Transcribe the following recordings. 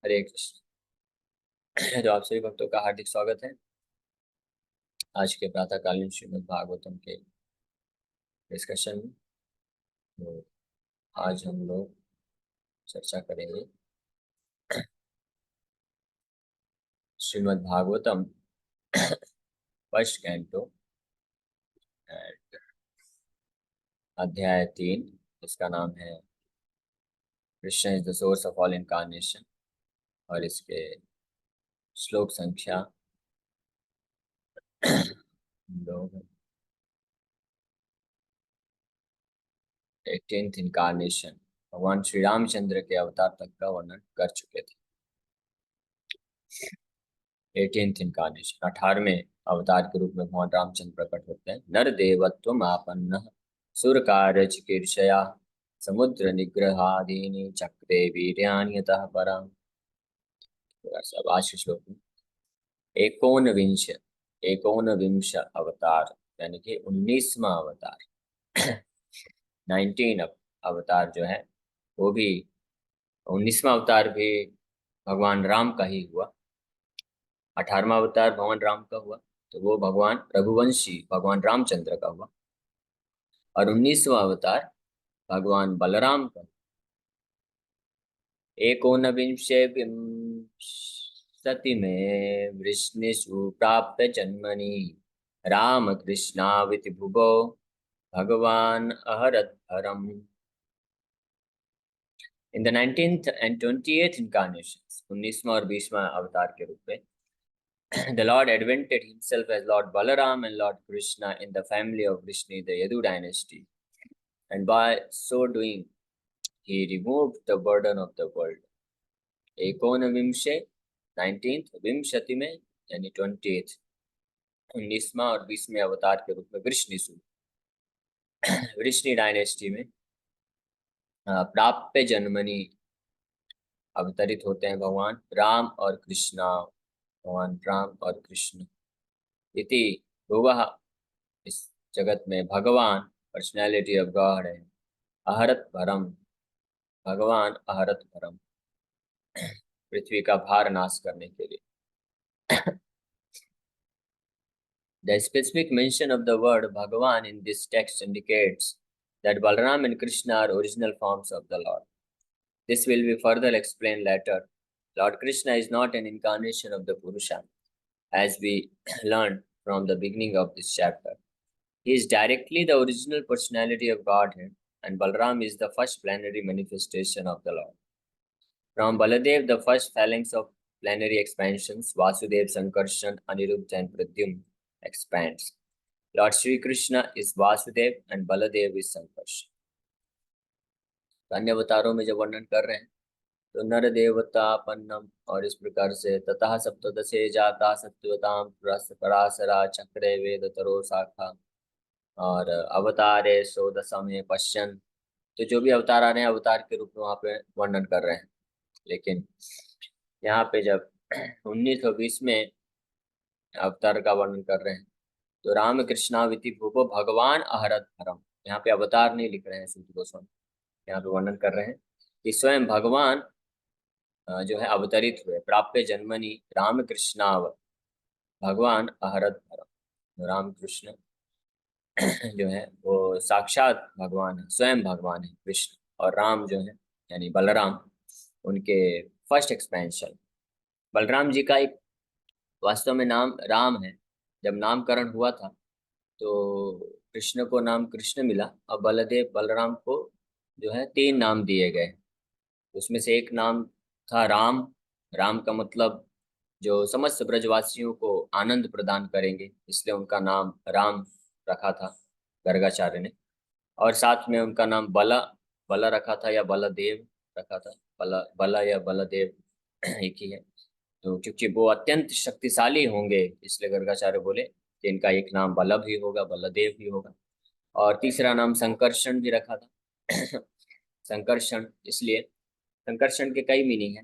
हरे कृष्ण। तो आप सभी भक्तों का हार्दिक स्वागत है आज के प्रातःकालीन श्रीमद् भागवतम के डिस्कशन में। तो आज हम लोग चर्चा करेंगे Shrimad Bhagavatam first canto and अध्याय 3, इसका नाम है Krishna is the source of all incarnation, और इसके श्लोक संख्या हम लोग 18th इनकारनेशन भगवान श्री रामचंद्र के अवतार तक का वर्णन कर चुके थे। 18th इनकारनेशन 18वें अवतार के रूप में भगवान रामचंद्र प्रकट होते हैं। नर देवत्व आपन्न सुर कार्य चिकीर्षया समुद्र निग्रहादीनि चक्रे वीर्यान्यतः परम। सब आज के श्लोक में एकोनविंश अवतार यानी कि 19वां अवतार 19 अवतार जो है वो भी 19वां अवतार भी भगवान राम का ही हुआ। 18वां अवतार भगवान राम का हुआ तो वो भगवान रघुवंशी भगवान रामचंद्र का हुआ, और 19वां अवतार भगवान बलराम का। एकोनविंशे विंशति में वृष्णिषु प्राप्य जन्मनि राम कृष्णाविति भुवो भगवान अहरत हरम। In the 19th and 28th incarnations 19वां और 20वां अवतार के रूप में the Lord advented himself as Lord Balaram and Lord Krishna in the family of Vrishni, the Yadu dynasty, and by so doing he removed the burden of the world. एकोनविंशे 19th, विंशति में यानी 20th 19वां और 20वें अवतार के रूप में Vrishni dynasty में प्राप्य जन्मनि अवतरित होते हैं भगवान राम और कृष्णा। भगवान राम और कृष्ण इति भुवः इस जगत में भगवान पर्सनैलिटी ऑफ गॉड है। अहरत भरम भगवान अहरत भरम पृथ्वी का भार नाश करने के लिए। The specific mention of the word Bhagavan in this text indicates that Balaram and Krishna are original forms of the Lord. This will be further explained later. Lord Krishna is not an incarnation of the Purusha, as we learned from the beginning of this chapter. He is directly the original personality of Godhead, and Balaram is the first plenary manifestation of the Lord. From Baladev, the first phalanx of plenary expansions, Vasudev, Sankarshan, Aniruddha, and Pradyumna expands. Lord Sri Krishna is Vasudev and Baladev is Sankarshan. अन्य अवतारों में जब वर्णन कर रहे हैं तो नर देवता पन्नम और इस प्रकार से ततः सप्तदशे जाता सत्यवताम पराशरा चक्रे वेद तरो शाखा और अवतारे सोदशमे पश्यन। तो जो भी अवतार आ रहे हैं अवतार के रूप में वहाँ पे वर्णन कर रहे हैं, लेकिन यहाँ पे जब 19 और 20 में अवतार का वर्णन कर रहे हैं तो राम कृष्णाविति भूपो भगवान अहरत हरम, यहाँ पे अवतार नहीं लिख रहे हैं सूत गोस्वामी, यहाँ पे वर्णन कर रहे हैं कि स्वयं भगवान जो है अवतरित हुए। प्राप्य जन्मनि राम कृष्णाव भगवान अहरत हरम। राम कृष्ण जो है वो साक्षात भगवान है, स्वयं भगवान है कृष्ण, और राम जो है यानी बलराम उनके फर्स्ट एक्सपेंशन। बलराम जी का एक वास्तव में नाम राम है। जब नामकरण हुआ था तो कृष्ण को नाम कृष्ण मिला और बलराम को जो है 3 नाम दिए गए। उसमें से एक नाम था राम। राम का मतलब जो समस्त ब्रजवासियों को आनंद प्रदान करेंगे, इसलिए उनका नाम राम रखा था गर्गाचार्य ने। और साथ में उनका नाम बला रखा था या बलदेव रखा था। बला या बलदेव एक ही है। तो क्योंकि वो अत्यंत शक्तिशाली होंगे इसलिए गर्गाचार्य बोले कि इनका एक नाम बल भी होगा, बलदेव भी होगा। और तीसरा नाम संकर्षण भी रखा था। संकर्षण इसलिए, संकर्षण के कई मीनिंग है।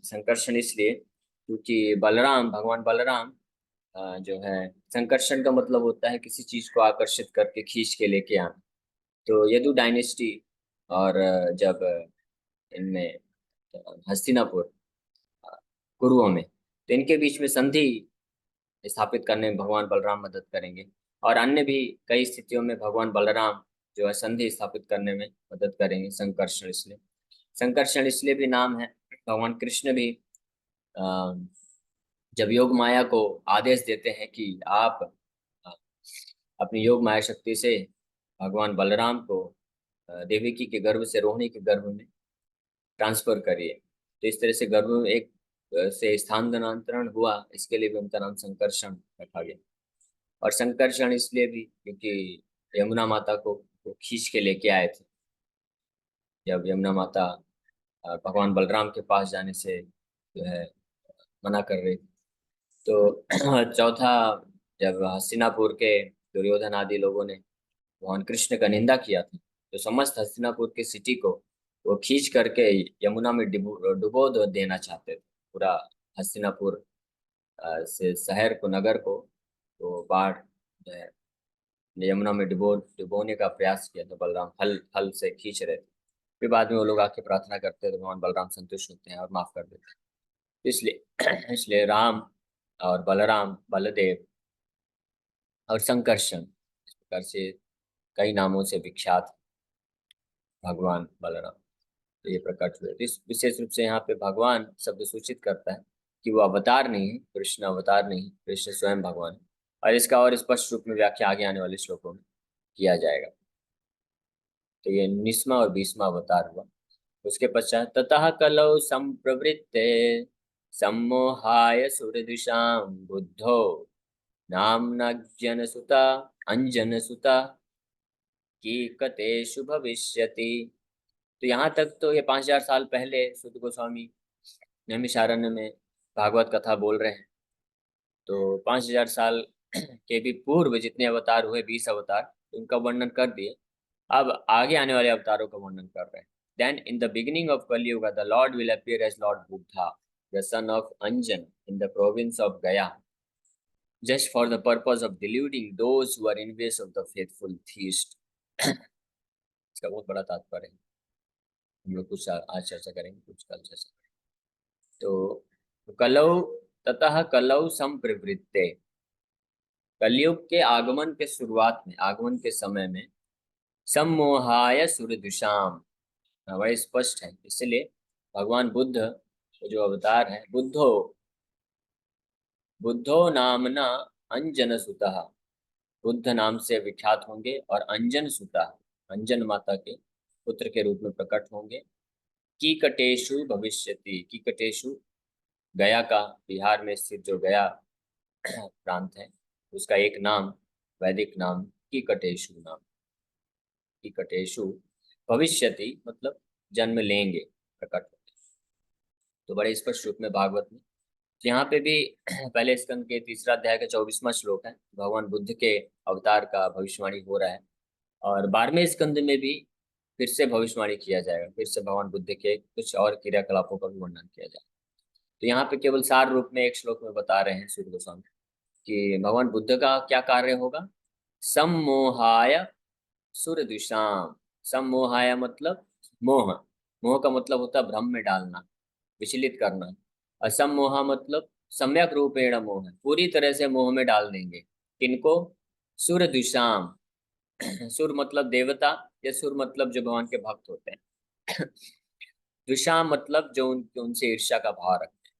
संकर्षण इसलिए क्योंकि भगवान बलराम जो है, संकर्षण का मतलब होता है किसी चीज को आकर्षित करके खींच के लेके आना। तो यदु डायनेस्टी और जब इनमें हस्तिनापुर गुरुओं में। तो इनके बीच में संधि स्थापित करने में भगवान बलराम मदद करेंगे, और अन्य भी कई स्थितियों में भगवान बलराम जो है संधि स्थापित करने में मदद करेंगे। संकर्षण इसलिए भी नाम है। भगवान कृष्ण भी अ, जब योग माया को आदेश देते हैं कि आप अ, अपनी योग माया शक्ति से भगवान बलराम को देवकी के गर्भ से रोहिणी के गर्भ में ट्रांसफर करिए, तो इस तरह से गर्भ में एक से स्थानांतरण हुआ, इसके लिए भी उनका नाम संकर्षण रखा गया। और संकर्षण इसलिए भी क्योंकि यमुना माता को वो खींच के लेके आए थे, जब यमुना माता भगवान बलराम के पास जाने से जो है मना कर रही थी। तो चौथा, जब हस्तिनापुर के दुर्योधन आदि लोगों ने भगवान कृष्ण का निंदा किया था, तो समस्त हस्तिनापुर की सिटी को वो खींच करके यमुना में देना चाहते थे। पूरा हस्तिनापुर से शहर को, नगर को तो बाढ़ जो है यमुना में डुबोने का प्रयास किया था। बलराम हल हल से खींच रहे थे। फिर बाद में वो लोग आके प्रार्थना करते हैं तो भगवान बलराम संतुष्ट होते हैं और माफ कर देते हैं। इसलिए इसलिए राम और बलराम, बलदेव और संकर्षण, इस प्रकार से कई नामों से विख्यात भगवान बलराम। तो ये प्रकट हुए। तो इस विशेष रूप से यहाँ पे भगवान शब्द सूचित करता है कि वो अवतार नहीं है, कृष्ण अवतार नहीं, कृष्ण स्वयं भगवान है। और इसका और स्पष्ट रूप में व्याख्या आगे आने वाले श्लोकों में किया जाएगा। तो ये 19वां और 20वां अवतार हुआ। उसके पश्चात ततः कलौ संप्रवृत्ते सम्मोहाय सुरदृशां बुद्धो नाम्ना सुता अंजन सुता कीकतेषु भविष्यति। तो यहाँ तक तो ये 5000 साल पहले सुत गोस्वामी नैमिषारण्य में भागवत कथा बोल रहे हैं। तो 5000 साल के भी पूर्व जितने अवतार हुए, 20 अवतार, उनका वर्णन कर दिए। अब आगे आने वाले अवतारों का वर्णन कर रहे हैं। Then in the beginning of Kali Yuga, the Lord will appear as Lord Buddha, the son of Anjan, in the province of Gaya, just for the purpose of deluding those who are envious of the faithful theist. इसका बहुत बड़ा तात्पर्य है। हम लोग कुछ आज चर्चा करेंगे, कुछ कल चर्चा करेंगे। तो कलौ ततः कलौ संप्रवृत्ते, कलयुग के आगमन के शुरुआत में, आगमन के समय में, सम्मोहाय सुरदुषाम, बड़े स्पष्ट है। इसलिए भगवान बुद्ध जो अवतार है, बुद्धो नामना अंजन सुतः, बुद्ध नाम से विख्यात होंगे और अंजन सुता, अंजन माता के पुत्र के रूप में प्रकट होंगे। कीकटेषु भविष्यति, कीकटेषु गया का, बिहार में स्थित जो गया प्रांत है, उसका एक नाम, वैदिक नाम कीकटेषु नाम। कीकटेषु भविष्यति मतलब जन्म लेंगे, प्रकट होंगे। तो बड़े स्पष्ट रूप में भागवत में यहाँ पे भी पहले स्कंद के 3 अध्याय का 24वां श्लोक है, भगवान बुद्ध के अवतार का भविष्यवाणी हो रहा है। और 12वें स्कंद में भी फिर से भविष्यवाणी किया जाएगा, फिर से भगवान बुद्ध के कुछ और क्रियाकलापों का भी वर्णन किया जाएगा। तो यहाँ पे केवल सार रूप में एक श्लोक में बता रहे हैं सूर्य गोस्वामी कि भगवान बुद्ध का क्या कार्य होगा। सम्मोहाय सुरदुषाम, सम्मोहाय मतलब मोह, मोह का मतलब होता है भ्रम में डालना, विचलित करना। असमोह मतलब सम्यक रूपेण मोह, पूरी तरह से मोह में डाल देंगे। किनको? सुरदुषाम, सुर मतलब देवता, या सुर मतलब जो भगवान के भक्त होते हैं। दुषाम मतलब जो उनसे ईर्ष्या का भाव रखते हैं।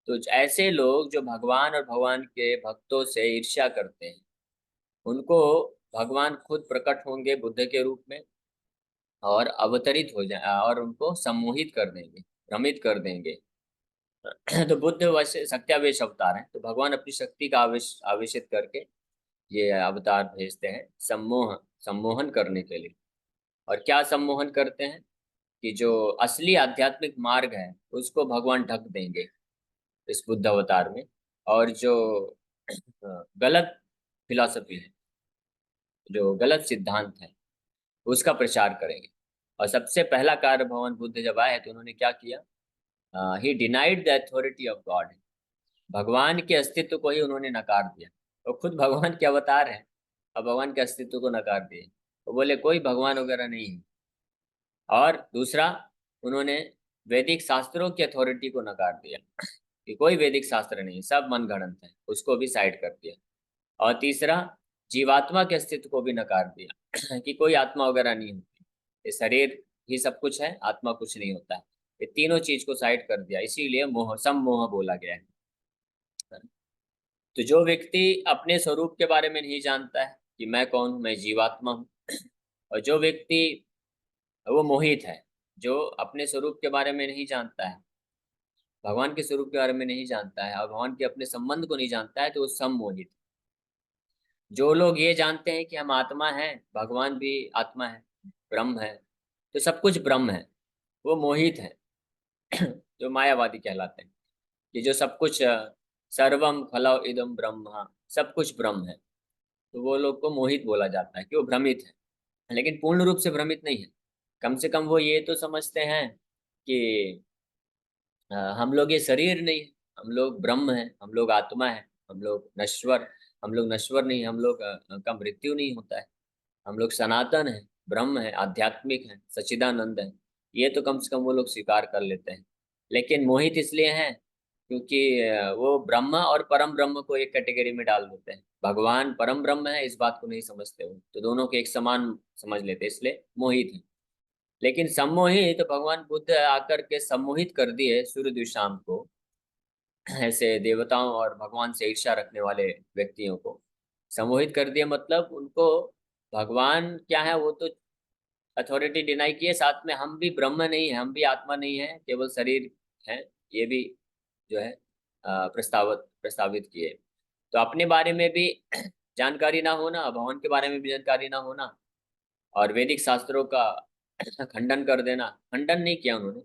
तो ऐसे लोग जो भगवान और भगवान के भक्तों से ईर्ष्या करते हैं, उनको भगवान खुद प्रकट होंगे बुद्ध के रूप में और अवतरित हो जाए और उनको सम्मोहित कर देंगे, भ्रमित कर देंगे। तो बुद्ध वैसे सत्यावेश अवतार है, तो भगवान अपनी शक्ति का आवेशित करके ये अवतार भेजते हैं सम्मोहन करने के लिए। और क्या सम्मोहन करते हैं कि जो असली आध्यात्मिक मार्ग है उसको भगवान ढक देंगे इस बुद्ध अवतार में, और जो गलत फिलॉसफी है, जो गलत सिद्धांत है, उसका प्रचार करेंगे। और सबसे पहला कार्य भगवान बुद्ध जब आए तो उन्होंने क्या किया? ही denied the authority of God, भगवान के अस्तित्व को ही उन्होंने नकार दिया। तो खुद भगवान के अवतार है और भगवान के अस्तित्व को नकार दिए, तो बोले कोई भगवान वगैरह नहीं है। और दूसरा, उन्होंने वैदिक शास्त्रों की अथॉरिटी को नकार दिया। कि कोई वैदिक शास्त्र नहीं, सब मन गढ़ंत है, उसको भी साइड कर दिया। और तीसरा, जीवात्मा के अस्तित्व को भी नकार दिया कि कोई आत्मा वगैरह नहीं होती, ये शरीर ही सब कुछ है, आत्मा कुछ नहीं होता है। ये तीनों चीज को साइड कर दिया, इसीलिए मोह, सम्मोह बोला गया है। तो जो व्यक्ति अपने स्वरूप के बारे में नहीं जानता है कि मैं कौन हूं, मैं जीवात्मा हूँ, और जो व्यक्ति वो मोहित है, जो अपने स्वरूप के बारे में नहीं जानता है, भगवान के स्वरूप के बारे में नहीं जानता है और भगवान के अपने संबंध को नहीं जानता है, तो वो सम्मोहित। जो लोग ये जानते हैं कि हम आत्मा हैं, भगवान भी आत्मा है, ब्रह्म है, तो सब कुछ ब्रह्म है, वो मोहित है जो मायावादी कहलाते हैं, कि जो सब कुछ सर्वम खलौ इदम ब्रह्म, सब कुछ ब्रह्म है, तो वो लोग को मोहित बोला जाता है कि वो भ्रमित है। लेकिन पूर्ण रूप से भ्रमित नहीं है। कम से कम वो ये तो समझते हैं कि हम लोग ये शरीर नहीं है, हम लोग ब्रह्म है, हम लोग आत्मा है, हम लोग नश्वर, हम लोग नश्वर नहीं, हम लोग का मृत्यु नहीं होता है, हम लोग सनातन है, ब्रह्म है, आध्यात्मिक है, सच्चिदानंद है। ये तो कम से कम वो लोग स्वीकार कर लेते हैं। लेकिन मोहित इसलिए हैं क्योंकि वो ब्रह्म और परम ब्रह्म को एक कैटेगरी में डाल देते हैं। भगवान परम ब्रह्म है, इस बात को नहीं समझते हो, तो दोनों को एक समान समझ लेते हैं, इसलिए मोहित है। लेकिन सम्मोहित भगवान बुद्ध आकर के सम्मोहित कर दिए सूर्य दुष्याम को, ऐसे देवताओं और भगवान से ईर्ष्या रखने वाले व्यक्तियों को सम्मोहित कर दिया। मतलब उनको भगवान क्या है वो तो अथॉरिटी डिनाई किए, साथ में हम भी ब्रह्म नहीं है, हम भी आत्मा नहीं है, केवल शरीर है, ये भी जो है प्रस्तावित प्रस्तावित किए। तो अपने बारे में भी जानकारी ना होना, भगवान के बारे में भी जानकारी ना होना, और वैदिक शास्त्रों का खंडन कर देना। खंडन नहीं किया उन्होंने,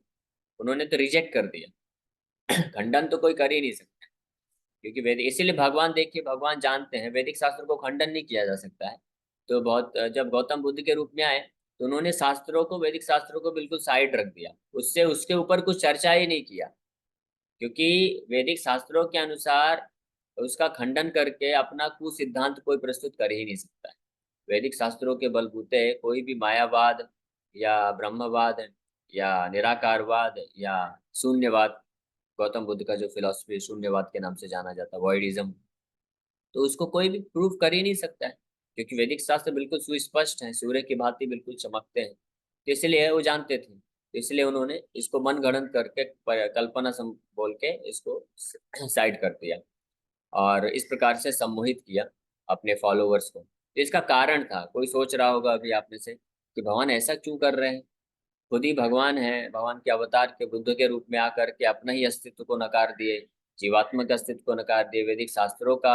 उन्होंने तो रिजेक्ट कर दिया। खंडन तो कोई कर ही नहीं सकता, क्योंकि वैदिक, इसीलिए भगवान, देखिए भगवान जानते हैं वैदिक शास्त्र को खंडन नहीं किया जा सकता है। तो बहुत जब गौतम बुद्ध के रूप में आए, तो उन्होंने शास्त्रों को, वैदिक शास्त्रों को बिल्कुल साइड रख दिया, उससे उसके ऊपर कुछ चर्चा ही नहीं किया, क्योंकि वैदिक शास्त्रों के अनुसार उसका खंडन करके अपना कुसिद्धांत कोई प्रस्तुत कर ही नहीं सकता है। वैदिक शास्त्रों के बलबूते कोई भी मायावाद या ब्रह्मवाद या निराकारवाद या शून्यवाद, गौतम बुद्ध का जो फिलॉसफी शून्यवाद के नाम से जाना जाता है, वॉइडिज्म, तो उसको कोई भी प्रूव कर ही नहीं सकता है, क्योंकि वैदिक शास्त्र बिल्कुल सुस्पष्ट है, सूर्य की भांति बिल्कुल चमकते हैं। तो इसलिए वो जानते थे, तो इसलिए उन्होंने इसको मन गढ़ंत करके कल्पना सम बोल के इसको साइड कर दिया, और इस प्रकार से सम्मोहित किया अपने फॉलोवर्स को। तो इसका कारण था, कोई सोच रहा होगा अभी आप में से कि भगवान ऐसा क्यों कर रहे हैं, खुद ही भगवान है, भगवान के अवतार के बुद्ध के रूप में आकर के अपना ही अस्तित्व को नकार दिए, जीवात्मक अस्तित्व को नकार दिए, वैदिक शास्त्रों का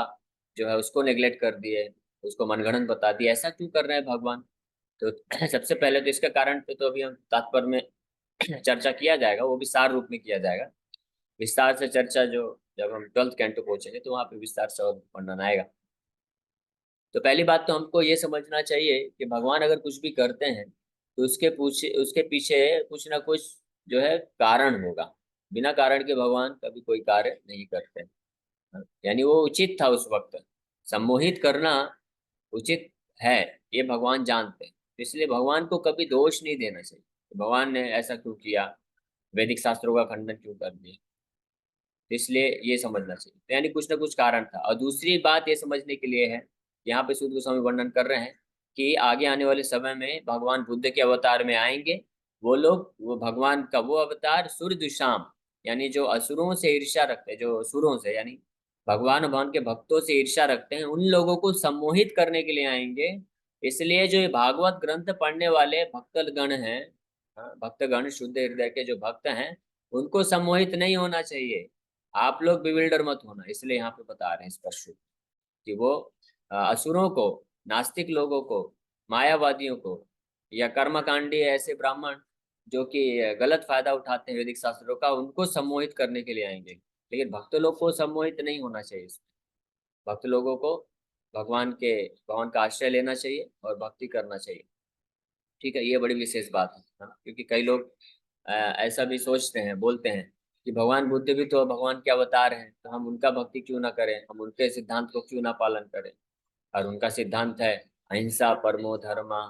जो है उसको नेग्लेक्ट कर दिए, उसको मनगढ़ंत बता दिया, ऐसा क्यों कर रहे हैं भगवान। तो सबसे पहले तो इसका कारण पे तो अभी हम तात्पर्य में चर्चा किया जाएगा, वो भी सार रूप में किया जाएगा, विस्तार से चर्चा जो, जब हम 12th कैंटो पहुंचेंगे तो वहां पे विस्तार से और वर्णन आएगा। तो पहली बात तो हमको ये समझना चाहिए कि भगवान अगर कुछ भी करते हैं, तो उसके पीछे कुछ ना कुछ जो है कारण होगा। बिना कारण के भगवान कभी कोई कार्य नहीं करते। यानी वो उचित था उस वक्त, सम्मोहित करना उचित है, ये भगवान जानते हैं, तो इसलिए भगवान को कभी दोष नहीं देना चाहिए कि भगवान ने ऐसा क्यों किया, वैदिक शास्त्रों का खंडन क्यों कर दिया। तो इसलिए ये समझना चाहिए, तो यानी कुछ ना कुछ कारण था। और दूसरी बात ये समझने के लिए है, यहाँ पे सूर्य गोस्वामी वर्णन कर रहे हैं कि आगे आने वाले समय में भगवान बुद्ध के अवतार में आएंगे वो लोग, वो भगवान का वो अवतार सूर्य दुष्याम, यानी जो असुरों से ईर्ष्या रखते हैं, जो असुरों से यानी भगवान और भगवान के भक्तों से ईर्ष्या रखते हैं, उन लोगों को सम्मोहित करने के लिए आएंगे। इसलिए जो ये भागवत ग्रंथ पढ़ने वाले भक्तगण हैं, भक्तगण शुद्ध हृदय के जो भक्त हैं, उनको सम्मोहित नहीं होना चाहिए। आप लोग बिविल्डर मत होना, इसलिए यहाँ पे बता रहे हैं स्पष्ट रूप कि वो असुरों को, नास्तिक लोगों को, मायावादियों को, या कर्मकांडी ऐसे ब्राह्मण जो कि गलत फायदा उठाते हैं वैदिक शास्त्रों का, उनको सम्मोहित करने के लिए आएंगे। लेकिन भक्त लोग को सम्मोहित नहीं होना चाहिए इसमें। भक्त लोगों को भगवान का आश्रय लेना चाहिए और भक्ति करना चाहिए। ठीक है, ये बड़ी विशेष बात है ना? क्योंकि कई लोग ऐसा भी सोचते हैं, बोलते हैं कि भगवान बुद्ध भी तो भगवान के अवतार हैं, तो हम उनका भक्ति क्यों ना करें, हम उनके सिद्धांत को क्यों ना पालन करें। और उनका सिद्धांत है अहिंसा परमो धर्मा,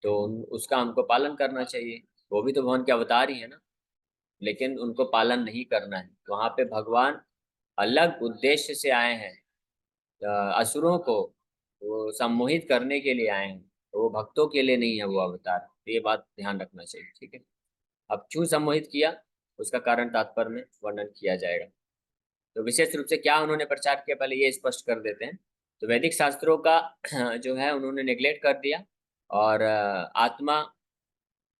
तो उसका हमको पालन करना चाहिए, वो भी तो भगवान के अवतार ही है ना। लेकिन उनको पालन नहीं करना है। वहां पे भगवान अलग उद्देश्य से आए हैं, असुरों को वो सम्मोहित करने के लिए आए हैं, वो भक्तों के लिए नहीं है वो अवतार। तो ये बात ध्यान रखना चाहिए, ठीक है। अब क्यों सम्मोहित किया, उसका कारण तात्पर्य में वर्णन किया जाएगा। तो विशेष रूप से क्या उन्होंने प्रचार किया, पहले ये स्पष्ट कर देते हैं। तो वैदिक शास्त्रों का जो है उन्होंने नेग्लेक्ट कर दिया, और आत्मा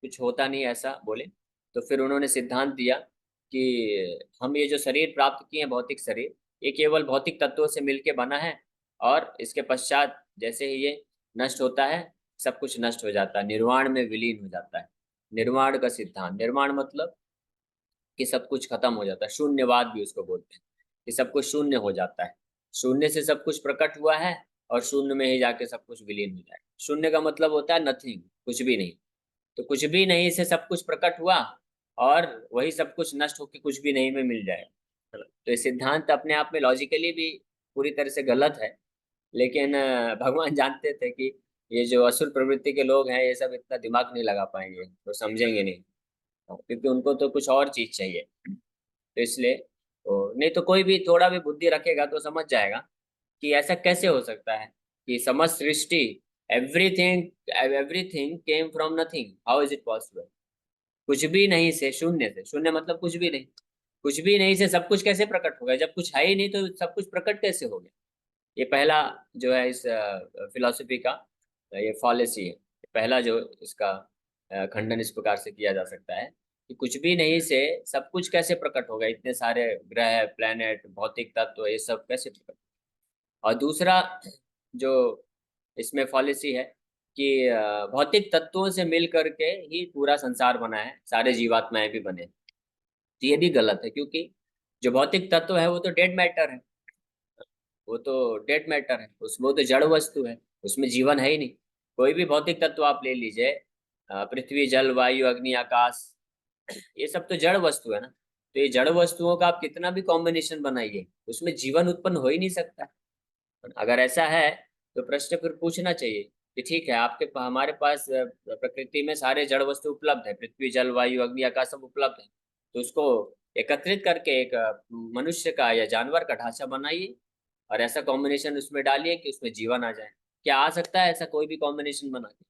कुछ होता नहीं ऐसा बोले। तो फिर उन्होंने सिद्धांत दिया कि हम ये जो शरीर प्राप्त किए हैं, भौतिक शरीर, ये केवल भौतिक तत्वों से मिलके बना है, और इसके पश्चात जैसे ही ये नष्ट होता है, सब कुछ नष्ट हो जाता है, निर्वाण में विलीन हो जाता है। निर्वाण का सिद्धांत, निर्वाण मतलब कि सब कुछ खत्म हो जाता है, शून्यवाद भी उसको बोलते हैं, कि सब कुछ शून्य हो जाता है। शून्य से सब कुछ प्रकट हुआ है, और शून्य में ही जाके सब कुछ विलीन हो जाएगा। शून्य का मतलब होता है नथिंग, कुछ भी नहीं। तो कुछ भी नहीं से सब कुछ प्रकट हुआ, और वही सब कुछ नष्ट होकर कुछ भी नहीं में मिल जाएगा। तो ये सिद्धांत अपने आप में लॉजिकली भी पूरी तरह से गलत है, लेकिन भगवान जानते थे कि ये जो असुर प्रवृत्ति के लोग हैं, ये सब इतना दिमाग नहीं लगा पाएंगे, तो समझेंगे नहीं, क्योंकि उनको तो कुछ और चीज चाहिए। तो इसलिए तो नहीं, तो कोई भी थोड़ा भी बुद्धि रखेगा तो समझ जाएगा कि ऐसा कैसे हो सकता है कि समस्त सृष्टि, everything everything came from nothing, how is it possible. कुछ भी नहीं से, शून्य से, शून्य मतलब कुछ भी नहीं, कुछ भी नहीं से सब कुछ कैसे प्रकट हो गया, जब कुछ है ही नहीं तो सब कुछ प्रकट कैसे हो गया। ये पहला जो है इस फिलॉसफी का ये फॉलेसी है, पहला जो इसका खंडन इस प्रकार से किया जा सकता है कि कुछ भी नहीं से सब कुछ कैसे प्रकट होगा, इतने सारे ग्रह, प्लेनेट, भौतिक तत्व, ये सब कैसे प्रकट। और दूसरा जो इसमें पॉलिसी है कि भौतिक तत्वों से मिल करके ही पूरा संसार बना है, सारे जीवात्माएं भी बने। तो ये भी गलत है, क्योंकि जो भौतिक तत्व है वो तो डेड मैटर है, वो तो डेड मैटर है, उसमें वो तो जड़ वस्तु है, उसमें जीवन है ही नहीं। कोई भी भौतिक तत्व आप ले लीजिए, पृथ्वी, जल, वायु, अग्नि, आकाश, ये सब तो जड़ वस्तु है ना। तो ये जड़ वस्तुओं का आप कितना भी कॉम्बिनेशन बनाइए, उसमें जीवन उत्पन्न हो ही नहीं सकता। अगर ऐसा है तो प्रश्न फिर पूछना चाहिए कि ठीक है, हमारे पास प्रकृति में सारे जड़ वस्तु उपलब्ध है, पृथ्वी, जल, वायु, अग्नि, आकाश सब उपलब्ध है, तो उसको एकत्रित करके एक मनुष्य का या जानवर का ढांचा बनाइए, और ऐसा कॉम्बिनेशन उसमें डालिए कि उसमें जीवन आ जाए। क्या आ सकता है ऐसा कोई भी कॉम्बिनेशन बना के?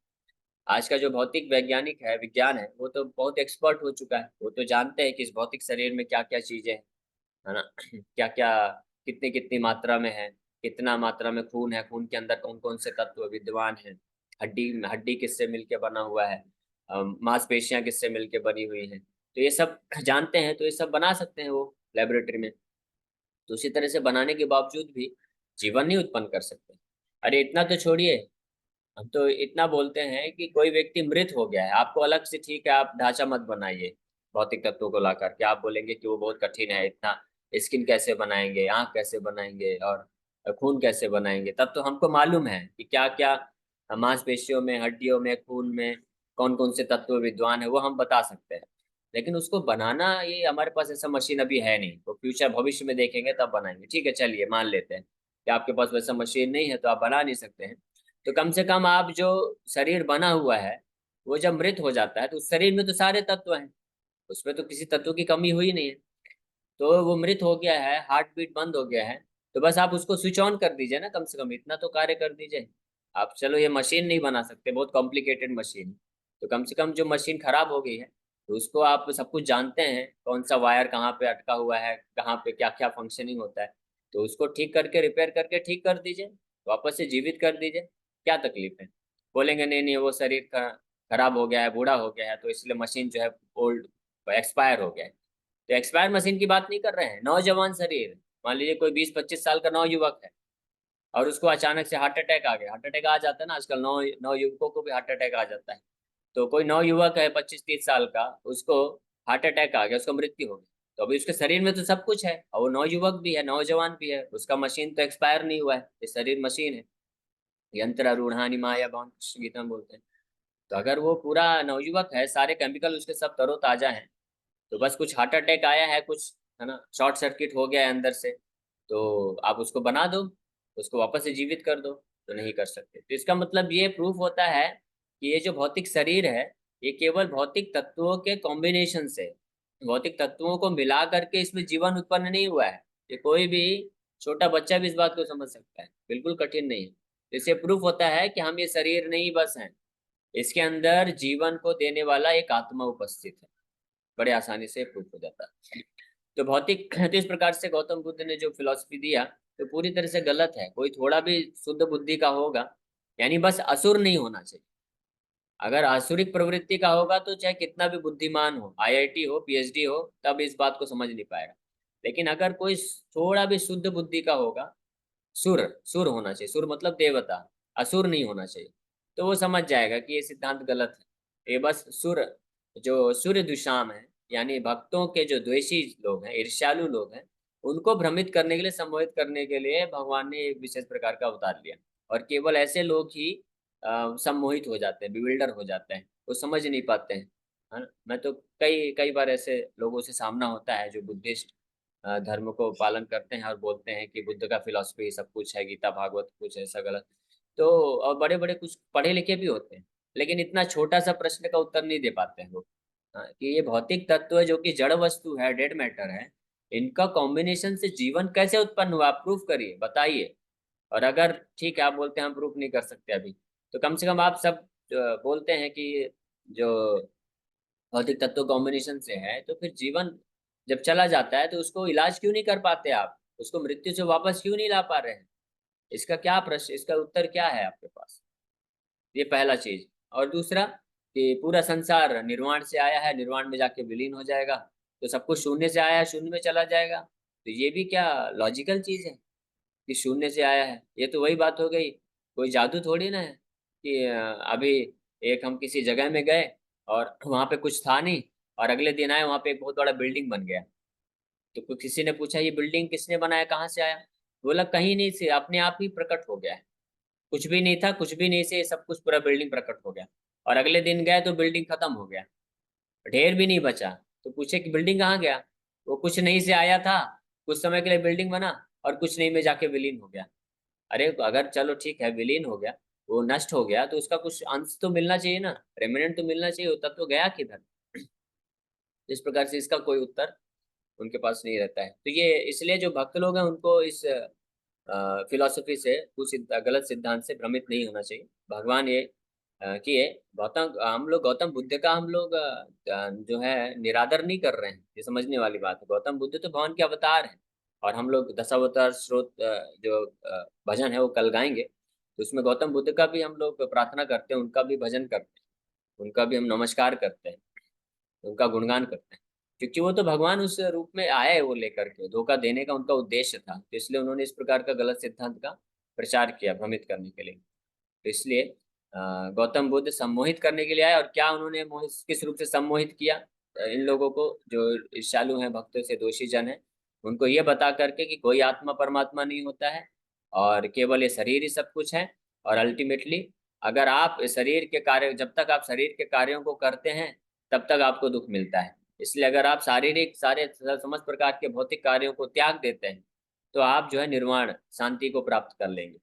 आज का जो भौतिक वैज्ञानिक है, विज्ञान है, वो तो बहुत एक्सपर्ट हो चुका है, वो तो जानते हैं कि इस भौतिक शरीर में क्या क्या चीजें हैं, है ना। क्या क्या, कितनी कितनी मात्रा में है, कितना मात्रा में खून है, खून के अंदर कौन कौन से तत्व विद्यमान हैं, हड्डी हड्डी किससे मिलके बना हुआ है, मांसपेशियां किससे मिलके बनी हुई हैं, तो ये सब जानते हैं, तो ये सब बना सकते हैं वो लेबोरेटरी में। तो उसी तरह से बनाने के बावजूद भी जीवन नहीं उत्पन्न कर सकते। अरे इतना तो छोड़िए, हम तो इतना बोलते हैं कि कोई व्यक्ति मृत हो गया है, आपको अलग से ठीक है, आप ढांचा मत बनाइए भौतिक तत्वों को ला करके, आप बोलेंगे कि वो बहुत कठिन है, इतना स्किन कैसे बनाएंगे, आंख कैसे बनाएंगे, और खून कैसे बनाएंगे। तब तो हमको मालूम है कि क्या क्या मांसपेशियों में, हड्डियों में, खून में कौन कौन से तत्व विद्वान है, वो हम बता सकते हैं। लेकिन उसको बनाना, ये हमारे पास ऐसा मशीन अभी है नहीं, तो फ्यूचर भविष्य में देखेंगे तब बनाएंगे। ठीक है, चलिए मान लेते हैं कि आपके पास वैसा मशीन नहीं है, तो आप बना नहीं सकते हैं। तो कम से कम आप जो शरीर बना हुआ है, वो जब मृत हो जाता है तो उस शरीर में तो सारे तत्व हैं, उसमें तो किसी तत्व की कमी हुई नहीं है। तो वो मृत हो गया है, हार्ट बीट बंद हो गया है, तो बस आप उसको स्विच ऑन कर दीजिए ना, कम से कम इतना तो कार्य कर दीजिए आप। चलो ये मशीन नहीं बना सकते, बहुत कॉम्प्लिकेटेड मशीन, तो कम से कम जो मशीन खराब हो गई है, तो उसको आप सब कुछ जानते हैं, कौन सा वायर कहाँ पे अटका हुआ है, कहाँ पे क्या क्या फंक्शनिंग होता है, तो उसको ठीक करके, रिपेयर करके ठीक कर दीजिए, वापस से जीवित कर दीजिए। क्या तकलीफ है? बोलेंगे नहीं नहीं, वो शरीर खराब हो गया है, बूढ़ा हो गया है, तो इसलिए मशीन जो है ओल्ड, एक्सपायर हो गया है। तो एक्सपायर मशीन की बात नहीं कर रहे हैं, नौजवान शरीर। मान लीजिए कोई 20-25 साल का नौयुवक है, और उसको अचानक से हार्ट अटैक आ गया, हार्ट अटैक आ जाता है ना आजकल, नौ नौ युवकों को भी हार्ट अटैक आ जाता है। तो कोई नौयुवक है 25-30 साल का, उसको हार्ट अटैक आ गया, उसको मृत्यु हो गई, तो अभी उसके शरीर में तो सब कुछ है, और वो नौयुवक भी है, नौजवान भी है, उसका मशीन तो एक्सपायर नहीं हुआ है, ये शरीर मशीन है। यंत्र रूढ़ानी माया भवन, कृष्ण गीता में बोलते हैं। तो अगर वो पूरा नवयुवक है, सारे केमिकल उसके सब तरोताजा हैं, तो बस कुछ हार्ट अटैक आया है कुछ, है ना, शॉर्ट सर्किट हो गया है अंदर से, तो आप उसको बना दो, उसको वापस से जीवित कर दो, तो नहीं कर सकते। तो इसका मतलब ये प्रूफ होता है कि ये जो भौतिक शरीर है, ये केवल भौतिक तत्वों के कॉम्बिनेशन से भौतिक तत्वों को मिला करके इसमें जीवन उत्पन्न नहीं हुआ है। ये कोई भी छोटा बच्चा भी इस बात को समझ सकता है, बिल्कुल कठिन नहीं है। इससे प्रूफ होता है कि हम ये शरीर नहीं बस हैं, इसके अंदर जीवन को देने वाला एक आत्मा उपस्थित है। बड़े आसानी से प्रूफ हो जाता है। तो भौतिक तो इस प्रकार से गौतम बुद्ध ने जो फिलॉसफी दिया तो पूरी तरह से गलत है। कोई थोड़ा भी शुद्ध बुद्धि का होगा, यानी बस असुर नहीं होना चाहिए। अगर आसुरिक प्रवृत्ति का होगा तो चाहे कितना भी बुद्धिमान हो, आईआईटी हो, पीएचडी हो, तब इस बात को समझ नहीं पाएगा। लेकिन अगर कोई थोड़ा भी शुद्ध बुद्धि का होगा, सुर सुर होना चाहिए, सुर मतलब देवता, असुर नहीं होना चाहिए, तो वो समझ जाएगा कि ये सिद्धांत गलत है। ये बस सुर, जो सूर्य दुष्याम है, यानी भक्तों के जो द्वेषी लोग हैं, ईर्ष्यालु लोग हैं, उनको भ्रमित करने के लिए, सम्मोहित करने के लिए भगवान ने एक विशेष प्रकार का अवतार लिया। और केवल ऐसे लोग ही सम्मोहित हो जाते हैं, बिविल्डर हो जाते हैं, वो समझ नहीं पाते हैं। है ना? मैं तो कई कई बार ऐसे लोगों से सामना होता है जो बुद्धिस्ट धर्म को पालन करते हैं और बोलते हैं कि बुद्ध का फिलॉसफी सब कुछ है, गीता भागवत कुछ ऐसा गलत। तो और बड़े बड़े कुछ पढ़े लिखे भी होते हैं, लेकिन इतना छोटा सा प्रश्न का उत्तर नहीं दे पाते हैं वो। हाँ, कि ये भौतिक तत्व है जो कि जड़ वस्तु है, डेड मैटर है, इनका कॉम्बिनेशन से जीवन कैसे उत्पन्न हुआ, आप प्रूफ करिए, बताइए। और अगर ठीक है आप बोलते हैं हम प्रूफ नहीं कर सकते अभी, तो कम से कम आप सब बोलते हैं कि जो भौतिक तत्व कॉम्बिनेशन से है, तो फिर जीवन जब चला जाता है तो उसको इलाज क्यों नहीं कर पाते आप, उसको मृत्यु से वापस क्यों नहीं ला पा रहे हैं? इसका क्या प्रश्न, इसका उत्तर क्या है आपके पास? ये पहला चीज। और दूसरा कि पूरा संसार निर्वाण से आया है, निर्वाण में जाके विलीन हो जाएगा, तो सब कुछ शून्य से आया है, शून्य में चला जाएगा, तो ये भी क्या लॉजिकल चीज है कि शून्य से आया है? ये तो वही बात हो गई, कोई जादू थोड़ी ना है कि अभी एक हम किसी जगह में गए और वहां पे कुछ था नहीं, और अगले दिन आए वहां पे एक बहुत बड़ा बिल्डिंग बन गया। तो किसी ने पूछा ये बिल्डिंग किसने बनाया, कहाँ से आया? बोला कहीं नहीं से, अपने आप ही प्रकट हो गया है। कुछ भी नहीं था, कुछ भी नहीं से सब कुछ पूरा बिल्डिंग प्रकट हो गया। और अगले दिन गए तो बिल्डिंग खत्म हो गया, ढेर भी नहीं बचा। तो पूछे कि बिल्डिंग कहाँ गया? वो कुछ नहीं से आया था, कुछ समय के लिए बिल्डिंग बना, और कुछ नहीं में जाके विलीन हो गया। अरे तो अगर चलो ठीक है विलीन हो गया, वो नष्ट हो गया, तो उसका कुछ अंश तो मिलना चाहिए ना, रेमिनेंट तो मिलना चाहिए, होता तो गया किधर? इस प्रकार से इसका कोई उत्तर उनके पास नहीं रहता है। तो ये इसलिए जो भक्त लोग हैं उनको इस फिलॉसफी से, कुछ गलत सिद्धांत से भ्रमित नहीं होना चाहिए। भगवान ये किए, गौतम हम लोग गौतम बुद्ध का हम लोग जो है निरादर नहीं कर रहे हैं, ये समझने वाली बात है। गौतम बुद्ध तो भगवान के अवतार हैं, और हम लोग दशावतार स्रोत जो भजन है वो कल गाएंगे, तो उसमें गौतम बुद्ध का भी हम लोग प्रार्थना करते हैं, उनका भी भजन करते हैं, उनका भी हम नमस्कार करते हैं, उनका गुणगान करते हैं। क्योंकि वो तो भगवान उस रूप में आए, वो लेकर के धोखा देने का उनका उद्देश्य था, तो इसलिए उन्होंने इस प्रकार का गलत सिद्धांत का प्रचार किया भ्रमित करने के लिए। तो इसलिए गौतम बुद्ध सम्मोहित करने के लिए आए, और क्या उन्होंने मोहित किस रूप से सम्मोहित किया? इन लोगों को जो ईर्ष्यालु हैं, भक्तों से दोषी जन है, उनको ये बता करके कि कोई आत्मा परमात्मा नहीं होता है, और केवल ये शरीर ही सब कुछ है। और अल्टीमेटली अगर आप इस शरीर के कार्य, जब तक आप शरीर के कार्यों को करते हैं तब तक आपको दुख मिलता है। इसलिए अगर आप शारीरिक सारे समस्त प्रकार के भौतिक कार्यों को त्याग देते हैं तो आप जो है निर्वाण शांति को प्राप्त कर लेंगे।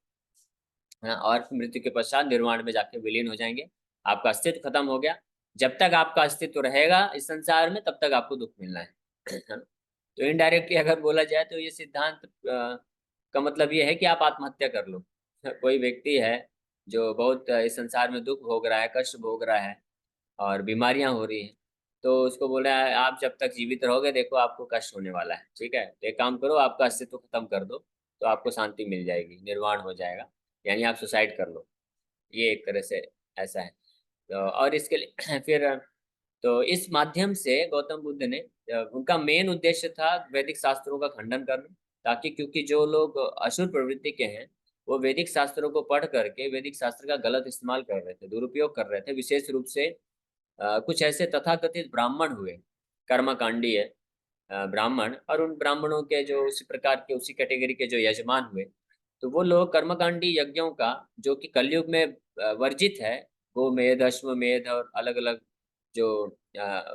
हाँ, और फिर मृत्यु के पश्चात निर्वाण में जाके विलीन हो जाएंगे, आपका अस्तित्व खत्म हो गया। जब तक आपका अस्तित्व रहेगा इस संसार में तब तक आपको दुख मिलना है। है ना? तो इनडायरेक्टली अगर बोला जाए तो ये सिद्धांत का मतलब ये है कि आप आत्महत्या कर लो। कोई व्यक्ति है जो बहुत इस संसार में दुख भोग रहा है, कष्ट भोग रहा है, और बीमारियां हो रही हैं, तो उसको बोला है आप जब तक जीवित रहोगे देखो आपको कष्ट होने वाला है, ठीक है, तो एक काम करो आपका अस्तित्व खत्म कर दो, तो आपको शांति मिल जाएगी, निर्वाण हो जाएगा, यानी आप सुसाइड कर लो। ये एक तरह से ऐसा है। तो और इसके लिए फिर तो इस माध्यम से गौतम बुद्ध ने उनका मेन उद्देश्य था वैदिक शास्त्रों का खंडन करना, ताकि क्योंकि जो लोग असुर प्रवृत्ति के हैं वो वैदिक शास्त्रों को पढ़ करके वैदिक शास्त्र का गलत इस्तेमाल कर रहे थे, दुरुपयोग कर रहे थे। विशेष रूप से कुछ ऐसे तथाकथित ब्राह्मण हुए, कर्मकांडी है ब्राह्मण, और उन ब्राह्मणों के जो उसी प्रकार के उसी कैटेगरी के जो यजमान हुए, तो वो लोग कर्मकांडी यज्ञों का, जो कि कलयुग में वर्जित है, गोमेध अश्वमेध और अलग अलग जो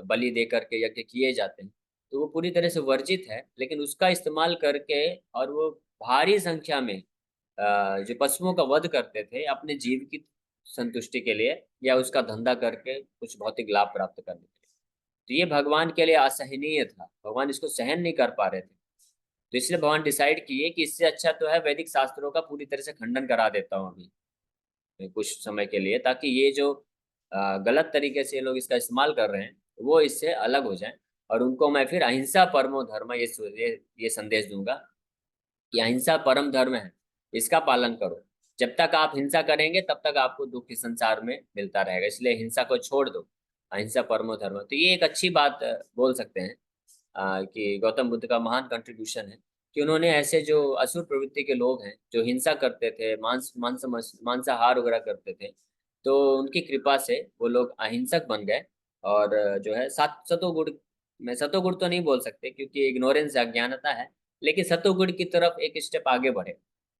बलि दे करके यज्ञ किए जाते हैं, तो वो पूरी तरह से वर्जित है। लेकिन उसका इस्तेमाल करके और वो भारी संख्या में जो पशुओं का वध करते थे अपने जीव की संतुष्टि के लिए, या उसका धंधा करके कुछ भौतिक लाभ प्राप्त करने के लिए। तो ये भगवान के लिए असहनीय था, भगवान इसको सहन नहीं कर पा रहे थे। तो इसलिए भगवान डिसाइड किए कि इससे अच्छा तो है वैदिक शास्त्रों का पूरी तरह से खंडन करा देता हूँ अभी कुछ समय के लिए, ताकि ये जो गलत तरीके से ये लोग इसका इस्तेमाल कर रहे हैं वो इससे अलग हो जाए। और उनको मैं फिर अहिंसा परमो धर्म ये संदेश दूंगा कि अहिंसा परम धर्म है, इसका पालन करो। जब तक आप हिंसा करेंगे तब तक आपको दुख इस संसार में मिलता रहेगा, इसलिए हिंसा को छोड़ दो, अहिंसा परमो धर्म। तो ये एक अच्छी बात बोल सकते हैं कि गौतम बुद्ध का महान कंट्रीब्यूशन है कि उन्होंने ऐसे जो असुर प्रवृत्ति के लोग हैं, जो हिंसा करते थे, मांसाहार वगैरह करते थे, तो उनकी कृपा से वो लोग अहिंसक बन गए। और जो है सतोगुण, मैं सतोगुण तो नहीं बोल सकते क्योंकि इग्नोरेंस अज्ञानता है, लेकिन सतोगुण की तरफ एक स्टेप आगे बढ़े,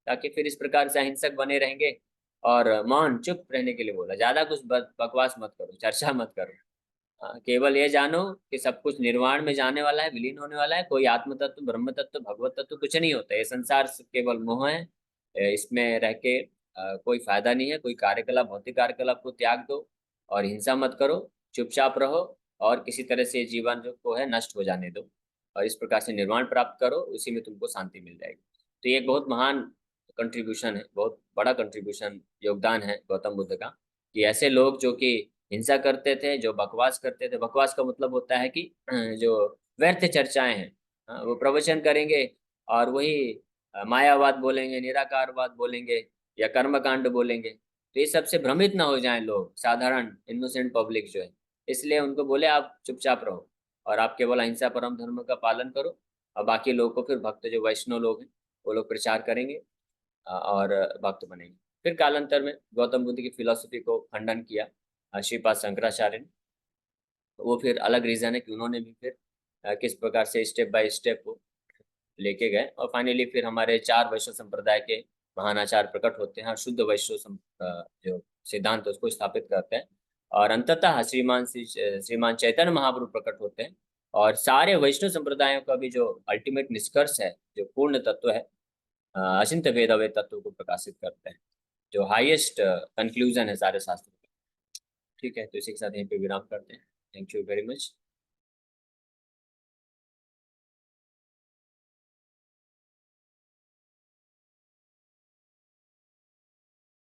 ताकि फिर इस प्रकार से अहिंसक बने रहेंगे। और मौन चुप रहने के लिए बोला, ज्यादा कुछ बकवास मत करो, चर्चा मत करो। केवल ये जानो कि सब कुछ निर्वाण में जाने वाला है, विलीन होने वाला है। कोई आत्म तत्व, ब्रह्म तत्व, भगवत तत्व कुछ नहीं होता, ये संसार केवल मोह है। इसमें रह के कोई फायदा नहीं है। कोई कार्यकलाप, भौतिक कार्यकलाप को त्याग दो और हिंसा मत करो, चुपचाप रहो और किसी तरह से जीवन जो को है नष्ट हो जाने दो, और इस प्रकार से निर्वाण प्राप्त करो, उसी में तुमको शांति मिल जाएगी। तो ये एक बहुत महान कंट्रीब्यूशन है, बहुत बड़ा कंट्रीब्यूशन, योगदान है गौतम बुद्ध का, कि ऐसे लोग जो कि हिंसा करते थे, जो बकवास करते थे, बकवास का मतलब होता है कि जो व्यर्थ चर्चाएं हैं, वो प्रवचन करेंगे और वही मायावाद बोलेंगे, निराकारवाद बोलेंगे या कर्मकांड बोलेंगे। तो ये सबसे भ्रमित ना हो जाएं लोग, साधारण इनोसेंट पब्लिक जो है। इसलिए उनको बोले आप चुपचाप रहो और आप केवल अहिंसा परम धर्म का पालन करो, और बाकी लोगों को फिर भक्त जो वैष्णव लोग हैं वो लोग प्रचार करेंगे और भक्त बनेंगे। फिर कालांतर में गौतम बुद्ध की फिलॉसफी को खंडन किया श्रीपाद शंकराचार्य ने। तो वो फिर अलग रीजन है कि उन्होंने भी फिर किस प्रकार से स्टेप बाय स्टेप वो लेके गए, और फाइनली फिर हमारे चार वैष्णव संप्रदाय के महानाचार्य प्रकट होते हैं और शुद्ध वैष्णव जो सिद्धांत है उसको स्थापित करते हैं। और अंततः श्रीमान चैतन्य महाप्रभु प्रकट होते हैं, और सारे वैष्णव संप्रदायों का भी जो अल्टीमेट निष्कर्ष है, जो पूर्ण तत्व है, अचिंत्य भेद अभेद तत्व को प्रकाशित करते हैं, जो हाईएस्ट कंक्लूजन है सारे शास्त्रों का। ठीक है, तो इसी के साथ यहीं पे विराम करते हैं। Thank you very much.